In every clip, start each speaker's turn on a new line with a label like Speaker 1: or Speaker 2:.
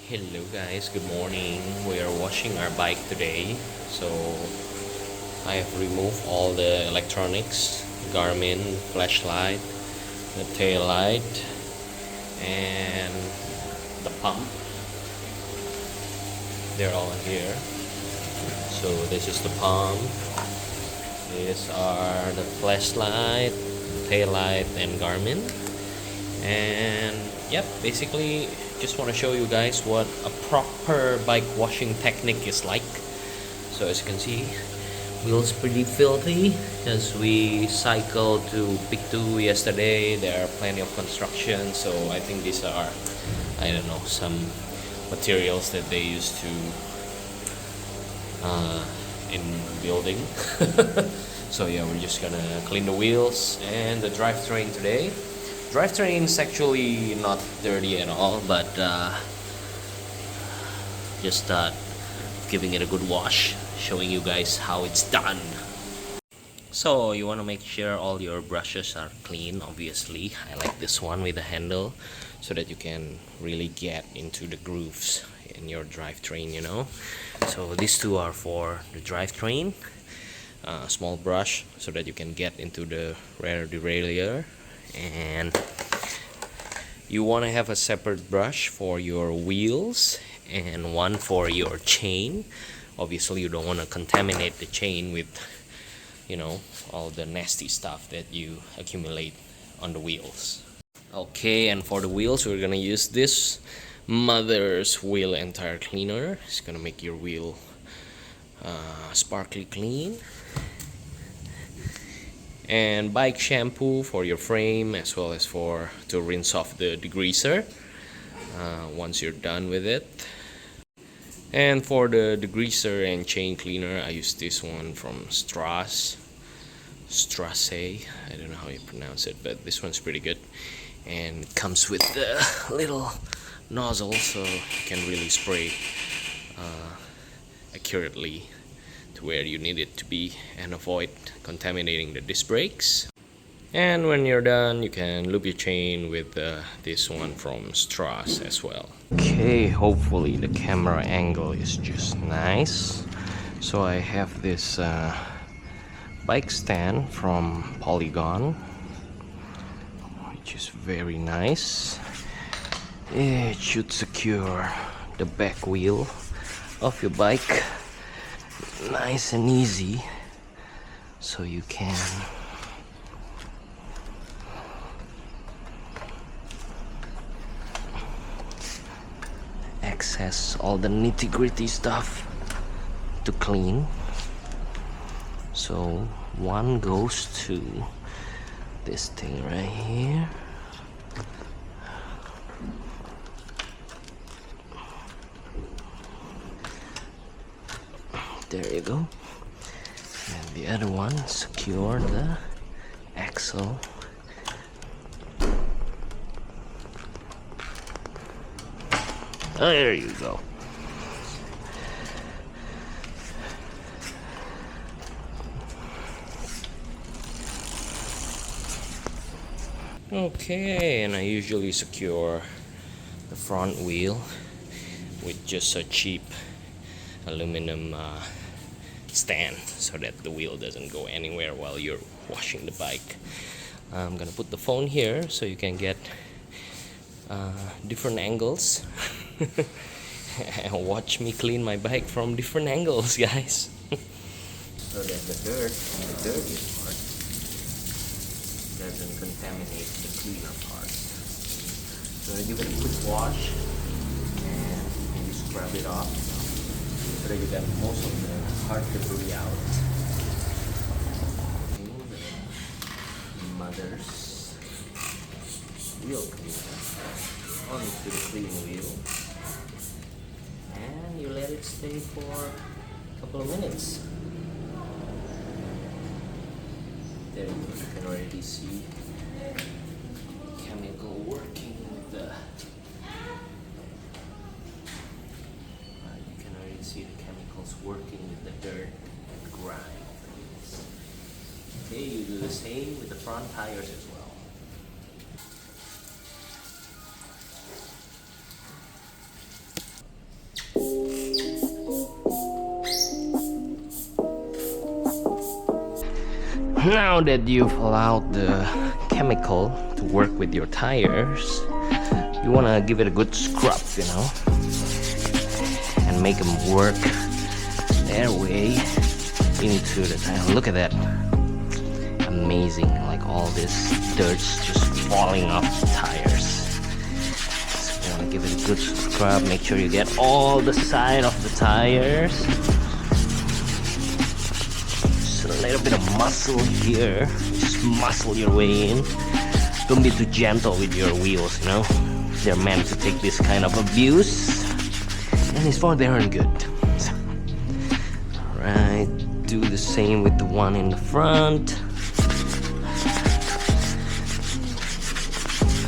Speaker 1: Hello guys, good morning. We are washing our bike today. So I have removed all the electronics, Garmin, flashlight, the tail light, and the pump. They're all here. So this is the pump. These are the flashlight, tail light, and Garmin. And yep, basically just want to show you guys what a proper bike washing technique is like. So as you can see, wheels pretty filthy as we cycled to Pictou yesterday. There are plenty of construction, so I think these are, I don't know, some materials that they use to in building. So yeah, we're just gonna clean the wheels and the drivetrain today. Drivetrain is actually not dirty at all, but just giving it a good wash, showing you guys how it's done. So you want to make sure all your brushes are clean. Obviously, I like this one with the handle so that you can really get into the grooves in your drivetrain, you know. So these two are for the drivetrain. Small brush so that you can get into the rear derailleur, and you want to have a separate brush for your wheels and one for your chain. Obviously you don't want to contaminate the chain with, you know, all the nasty stuff that you accumulate on the wheels. Okay, and for the wheels we're gonna use this Mother's Wheel and Tire Cleaner. It's gonna make your wheel sparkly clean. And bike shampoo for your frame, as well as for to rinse off the degreaser once you're done with it. And for the degreaser and chain cleaner, I use this one from Strasse. I don't know how you pronounce it, but this one's pretty good, and it comes with the little nozzle, so you can really spray accurately to where you need it to be and avoid contaminating the disc brakes. And when you're done, you can loop your chain with this one from Strasse as well. Okay, hopefully the camera angle is just nice. So I have this bike stand from Polygon, which is very nice. It should secure the back wheel of your bike nice and easy, so you can access all the nitty-gritty stuff to clean. So one goes to this thing right here. There you go. And the other one, secure the axle. There you go. Okay, and I usually secure the front wheel with just a cheap aluminum stand so that the wheel doesn't go anywhere while you're washing the bike. I'm gonna put the phone here so you can get different angles and watch me clean my bike from different angles, guys. So that the dirt and the dirtiest part doesn't contaminate the cleaner part. So give it a quick wash and maybe scrub it off so that you get most of the hard debris out. The Mother's Wheel Cleaner onto the clean wheel, and you let it stay for a couple of minutes. There you go, you can already see chemical working with the you can already see the chemicals working with the dirt and grime. Okay, you do the same with the front tires as well. Now that you've allowed the chemical to work with your tires, you want to give it a good scrub, you know, and make them work their way into the tire. Look at that. Amazing, like all this dirt's just falling off the tires. So you want to give it a good scrub. Make sure you get all the side of the tires. Just a little bit of muscle here. Just muscle your way in. Don't be too gentle with your wheels, you know. They're meant to take this kind of abuse, and it's for their own good. Alright, do the same with the one in the front.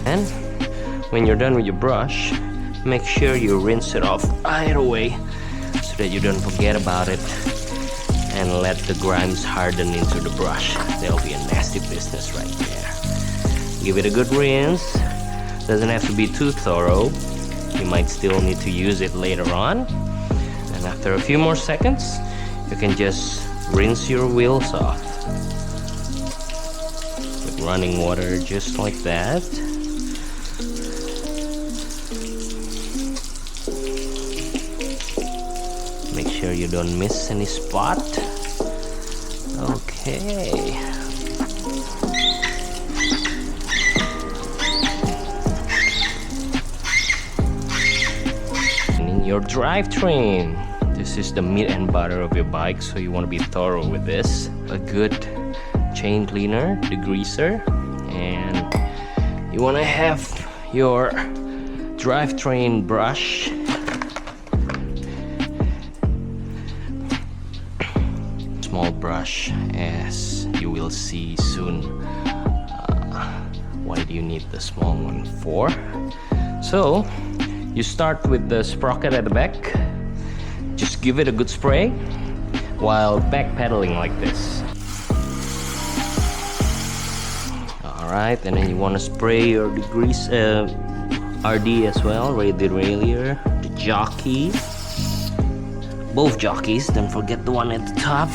Speaker 1: And when you're done with your brush, make sure you rinse it off right away so that you don't forget about it and let the grimes harden into the brush. That'll be a nasty business right there. Give it a good rinse. Doesn't have to be too thorough. You might still need to use it later on. And after a few more seconds, you can just rinse your wheels off with running water, just like that. Make sure you don't miss any spot. Okay. Your drivetrain. This is the meat and butter of your bike, so you want to be thorough with this. A good chain cleaner, degreaser, and you want to have your drivetrain brush small brush, as you will see soon. Why do you need the small one for? So you start with the sprocket at the back. Just give it a good spray while backpedaling like this. Alright, and then you want to spray your degrease RD as well, the derailleur, the jockey, both jockeys, don't forget the one at the top.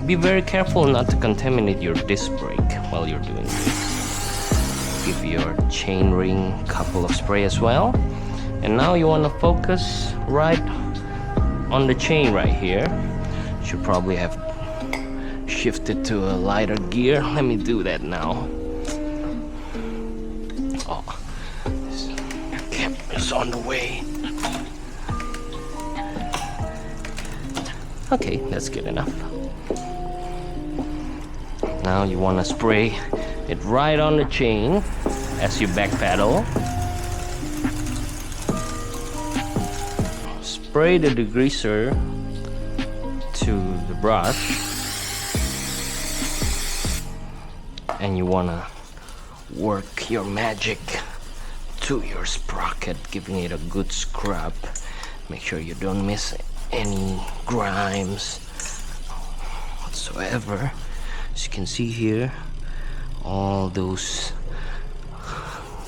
Speaker 1: Be very careful not to contaminate your disc brake while you're doing this. Give your chain ring a couple of spray as well. And now you want to focus right on the chain right here. Should probably have shifted to a lighter gear. Let me do that now. Oh, this camera's on the way. Okay, that's good enough. Now you want to spray it right on the chain as you backpedal. Spray the degreaser to the brush, and you want to work your magic to your sprocket, giving it a good scrub. Make sure you don't miss any grimes whatsoever. As you can see here, all those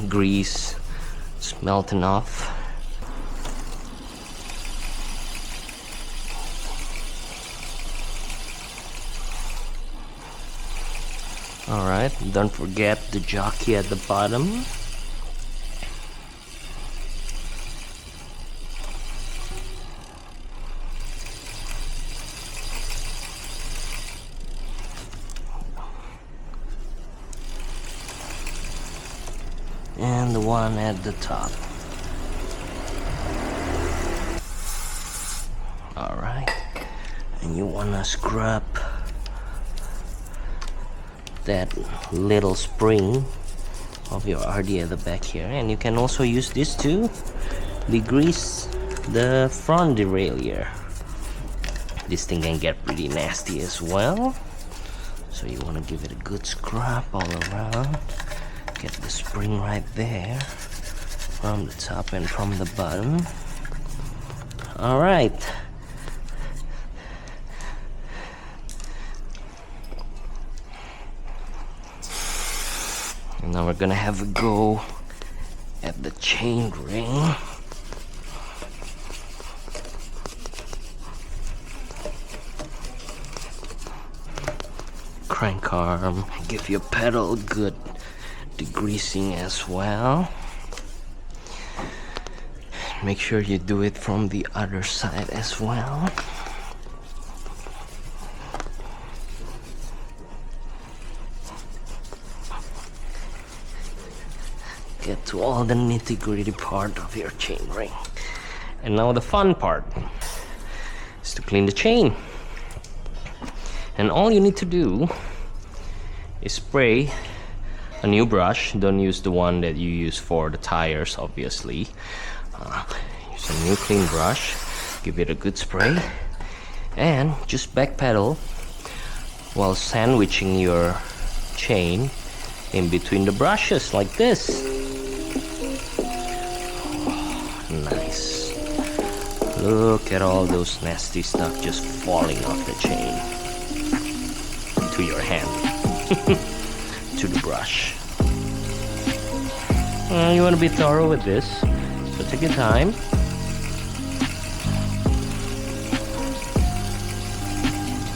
Speaker 1: grease is melting off. Alright, don't forget the jockey at the bottom. And the one at the top. Alright, and you wanna scrub that little spring of your RD at the back here, and you can also use this to degrease the front derailleur. This thing can get pretty nasty as well, so you want to give it a good scrub all around. Get the spring right there from the top and from the bottom. All right. And now we're gonna have a go at the chain ring. arm. Give your pedal good degreasing as well. Make sure you do it from the other side as well. Get to all the nitty-gritty part of your chain ring. And now the fun part is to clean the chain. And all you need to do is spray a new brush. Don't use the one that you use for the tires, obviously. Use a new clean brush. Give it a good spray. And just backpedal while sandwiching your chain in between the brushes like this. Nice. Look at all those nasty stuff just falling off the chain to your hand. To the brush. You want to be thorough with this, so take your time.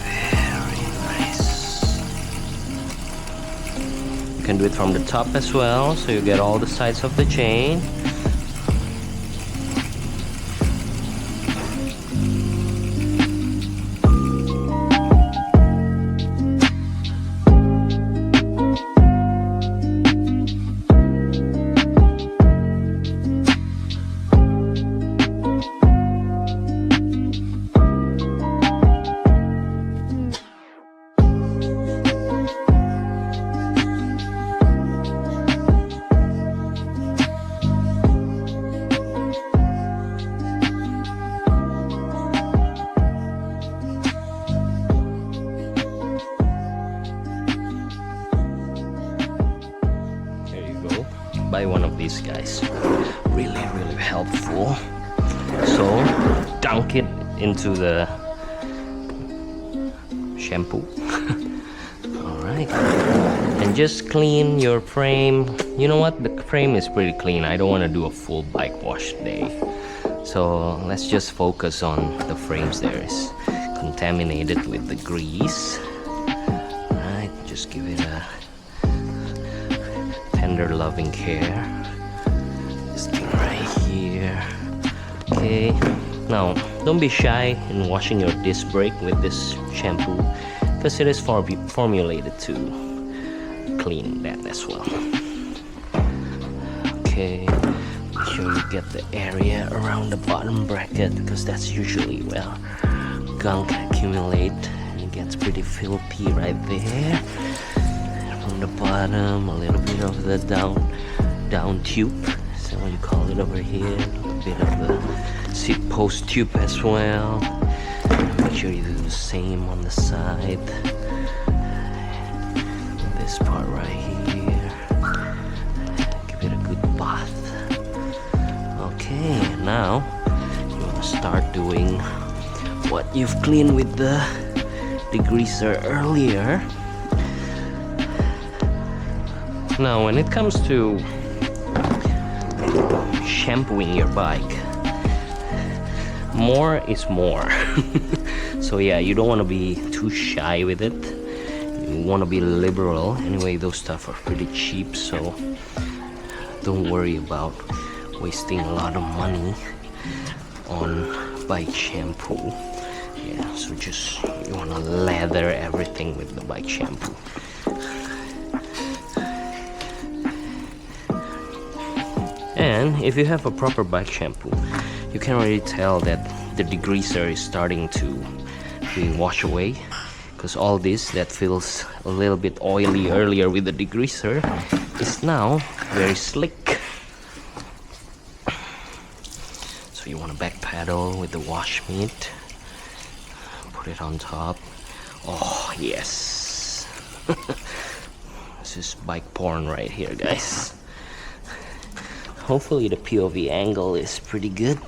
Speaker 1: Very nice. You can do it from the top as well, so you get all the sides of the chain. Buy one of these guys. Really helpful. So dunk it into the shampoo. Alright. And just clean your frame. You know what? The frame is pretty clean. I don't want to do a full bike wash day. So let's just focus on the frames there is contaminated with the grease. Alright, just give it a tender loving care. This thing right here. Okay, now don't be shy in washing your disc brake with this shampoo because it is formulated to clean that as well. Okay, make sure you get the area around the bottom bracket because that's usually where gunk accumulate and it gets pretty filthy right there. From the bottom, a little bit of the down tube, so what you call it over here, a bit of the seat post tube as well. Make sure you do the same on the side. This part right here, give it a good bath. Okay, now you want to start doing what you've cleaned with the degreaser earlier. Now when it comes to shampooing your bike, more is more. So yeah, you don't want to be too shy with it. You want to be liberal. Anyway, those stuff are pretty cheap, so don't worry about wasting a lot of money on bike shampoo. Yeah, so just you want to lather everything with the bike shampoo. And if you have a proper bike shampoo, you can already tell that the degreaser is starting to wash away, because all this that feels a little bit oily earlier with the degreaser is now very slick. So you want to back pedal with the wash mitt, put it on top. Oh yes. This is bike porn right here, guys. Hopefully the POV angle is pretty good.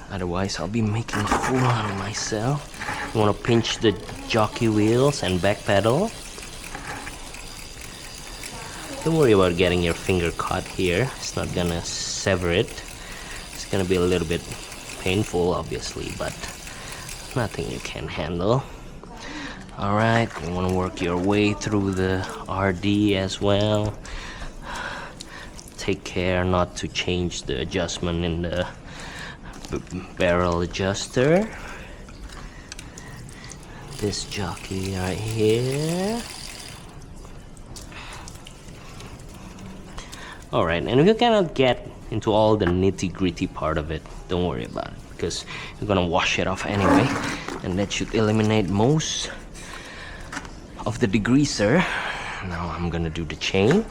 Speaker 1: Otherwise I'll be making a fool out of myself. You want to pinch the jockey wheels and back pedal. Don't worry about getting your finger caught here. It's not gonna sever it. It's gonna be a little bit painful obviously, but nothing you can't handle. Alright, you want to work your way through the RD as well. Take care not to change the adjustment in the barrel adjuster. This jockey right here. Alright, and we cannot get into all the nitty-gritty part of it. Don't worry about it, because we're gonna wash it off anyway, and that should eliminate most of the degreaser. Now I'm gonna do the chain.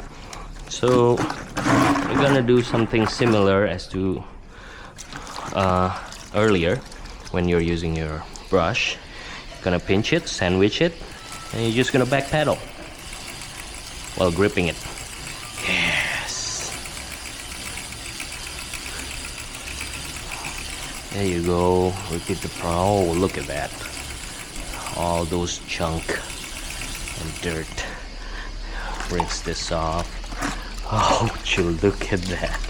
Speaker 1: So we're gonna do something similar as to earlier when you're using your brush. You're gonna pinch it, sandwich it, and you're just gonna back pedal while gripping it. Yes. There you go. Repeat the pro. Oh, look at that. All those chunk and dirt. Rinse this off. Oh, look at that.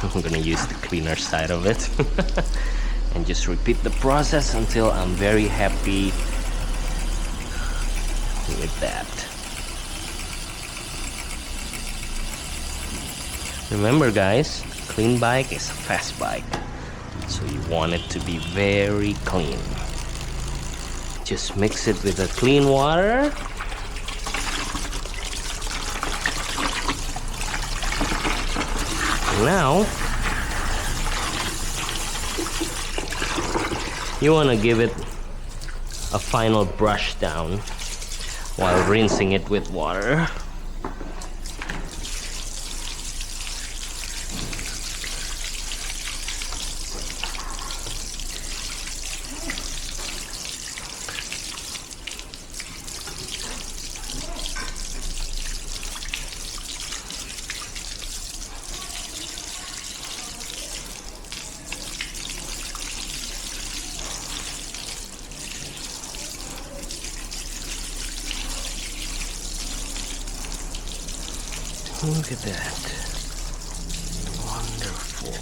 Speaker 1: I'm gonna use the cleaner side of it. And just repeat the process until I'm very happy with that. Remember guys, clean bike is a fast bike, so you want it to be very clean. Just mix it with the clean water. Now you want to give it a final brush down while rinsing it with water. Look at that. Wonderful.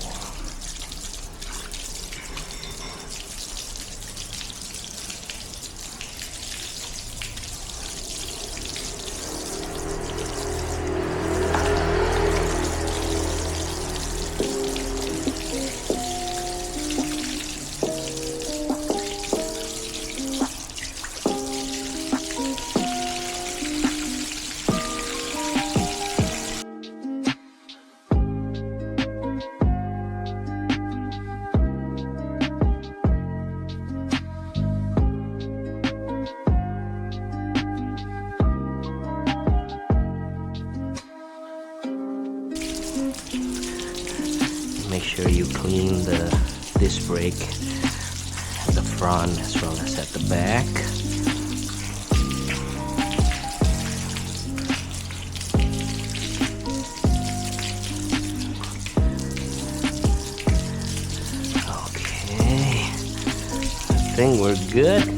Speaker 1: Make sure you clean the disc brake at the front as well as at the back. Okay, I think we're good.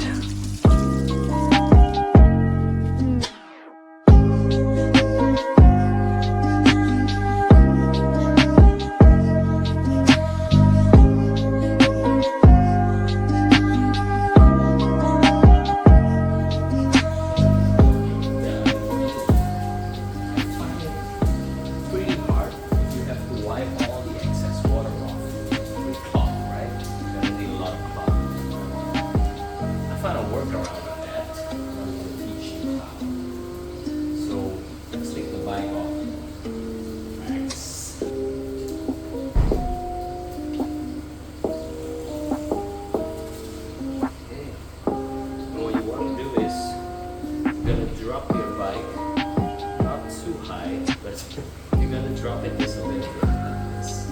Speaker 1: Drop it just a little bit like this.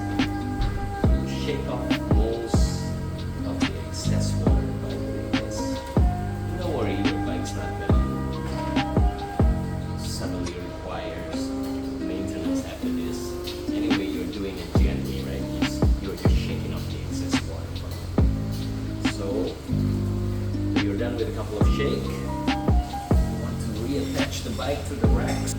Speaker 1: Shake off most of the excess water by doing this. Don't worry, your bike's not gonna suddenly requires maintenance after this. Anyway, you're doing it gently, right? You're just shaking off the excess water from it. So you're done with a couple of shakes. You want to reattach the bike to the racks.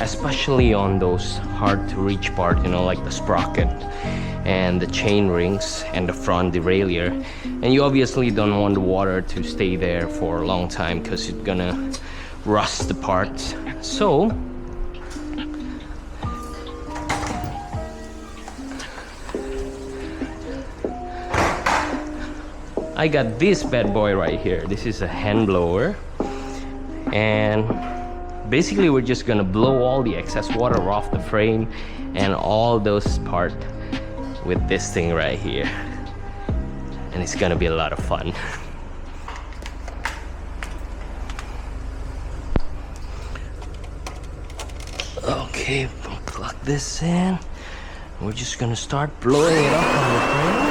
Speaker 1: especially on those hard to reach part, you know, like the sprocket and the chain rings and the front derailleur. And you obviously don't want the water to stay there for a long time because it's gonna rust the parts. So I got this bad boy right here. This is a hand blower, and basically we're just gonna blow all the excess water off the frame and all those parts with this thing right here, and it's gonna be a lot of fun. Okay, plug this in. We're just gonna start blowing it up on the frame.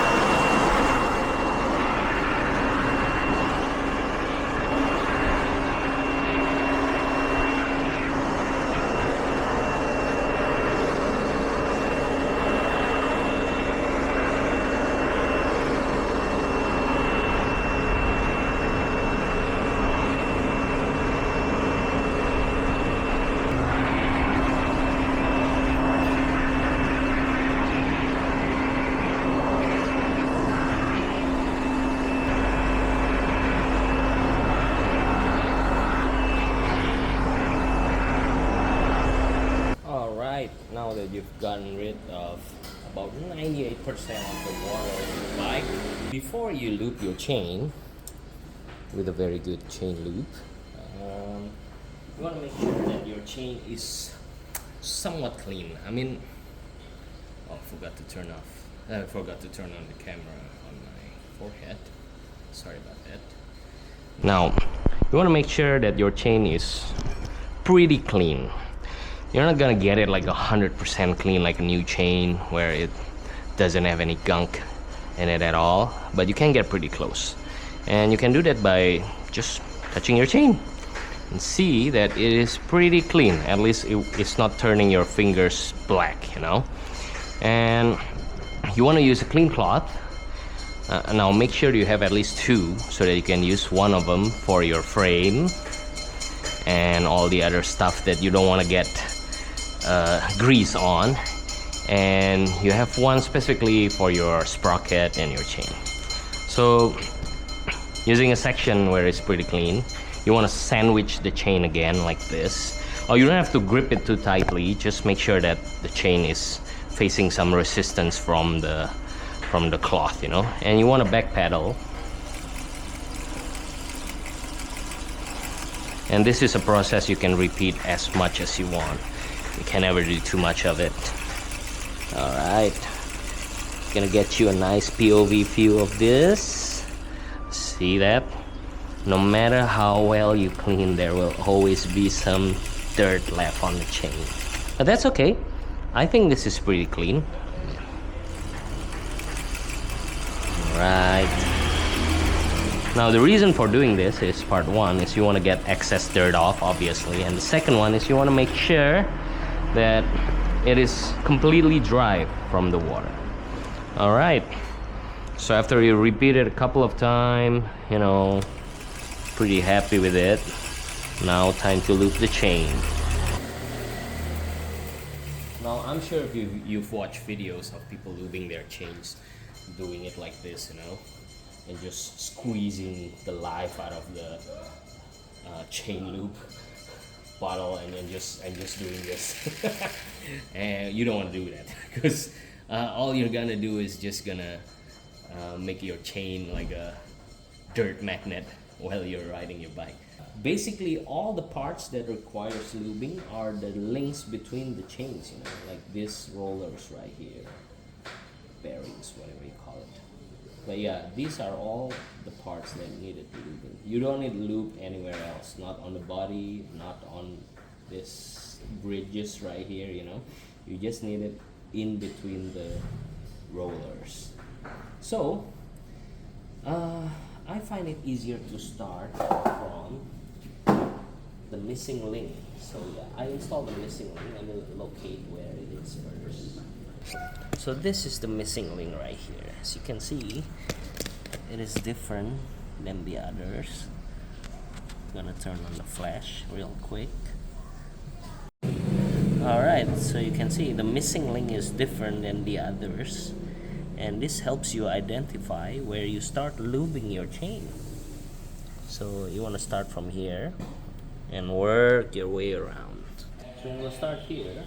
Speaker 1: Now that you've gotten rid of about 98% of the water in your bike, before you loop your chain with a very good chain loop, you want to make sure that your chain is somewhat clean. I mean, oh, I forgot to turn on the camera on my forehead. Sorry about that. Now, you want to make sure that your chain is pretty clean. You're not gonna get it like 100% clean like a new chain where it doesn't have any gunk in it at all, but you can get pretty close. And you can do that by just touching your chain and see that it is pretty clean. At least it's not turning your fingers black, you know. And you want to use a clean cloth. Now make sure you have at least two so that you can use one of them for your frame and all the other stuff that you don't want to get grease on, and you have one specifically for your sprocket and your chain. So using a section where it's pretty clean, you want to sandwich the chain again like this. Oh, you don't have to grip it too tightly, just make sure that the chain is facing some resistance from the cloth, you know. And you want to back pedal, and this is a process you can repeat as much as you want. You can never do too much of it. Alright, gonna get you a nice POV view of this. See that? No matter how well you clean, there will always be some dirt left on the chain. But that's okay. I think this is pretty clean. Alright. Now the reason for doing this is, part one is you want to get excess dirt off, obviously, and the second one is you want to make sure that it is completely dry from the water. All right, so after you repeat it a couple of times, you know, pretty happy with it, now time to loop the chain. Now I'm sure if you've watched videos of people looping their chains, doing it like this, you know, and just squeezing the life out of the chain loop bottle, and then just doing this. And you don't want to do that, because all you're gonna do is just gonna make your chain like a dirt magnet while you're riding your bike. Basically all the parts that requires lubing are the links between the chains, you know, like these rollers right here, bearings, whatever you call it. But yeah, these are all the parts that needed lubing. You don't need lube anywhere else, not on the body, not on this bridges right here, you know. You just need it in between the rollers. So I find it easier to start from the missing link. So yeah, I installed the missing link. I will locate where it is first. So this is the missing link right here. As you can see, it is different than the others. I'm gonna turn on the flash real quick. inside, so you can see the missing link is different than the others, and this helps you identify where you start lubing your chain. So you want to start from here and work your way around. So you want to start here.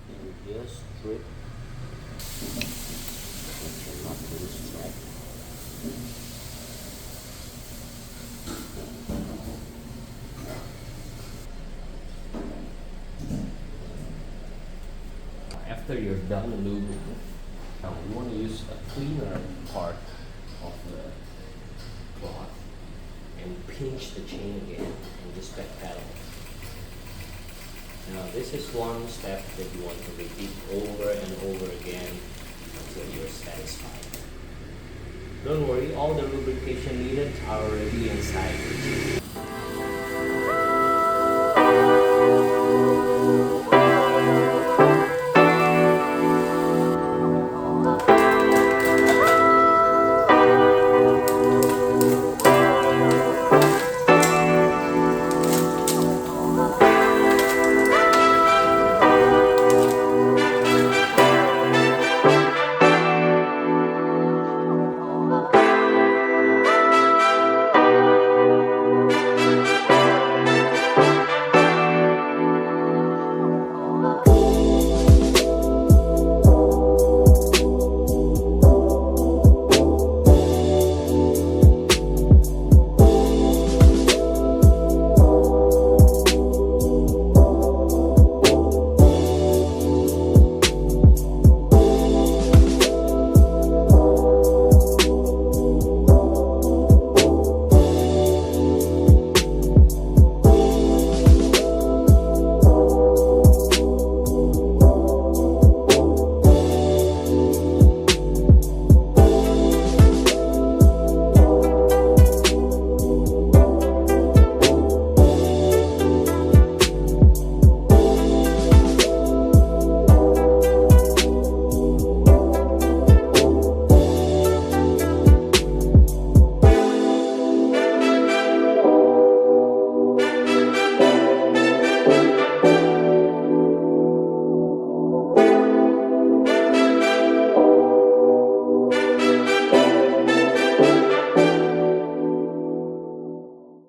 Speaker 1: And just grip. Not lose track. After you're done lubing, now you want to use a cleaner part of the cloth and pinch the chain again and just back pedal. Now this is one step that you want to repeat over and over again until you're satisfied. Don't worry, all the lubrication needed are already inside the chain.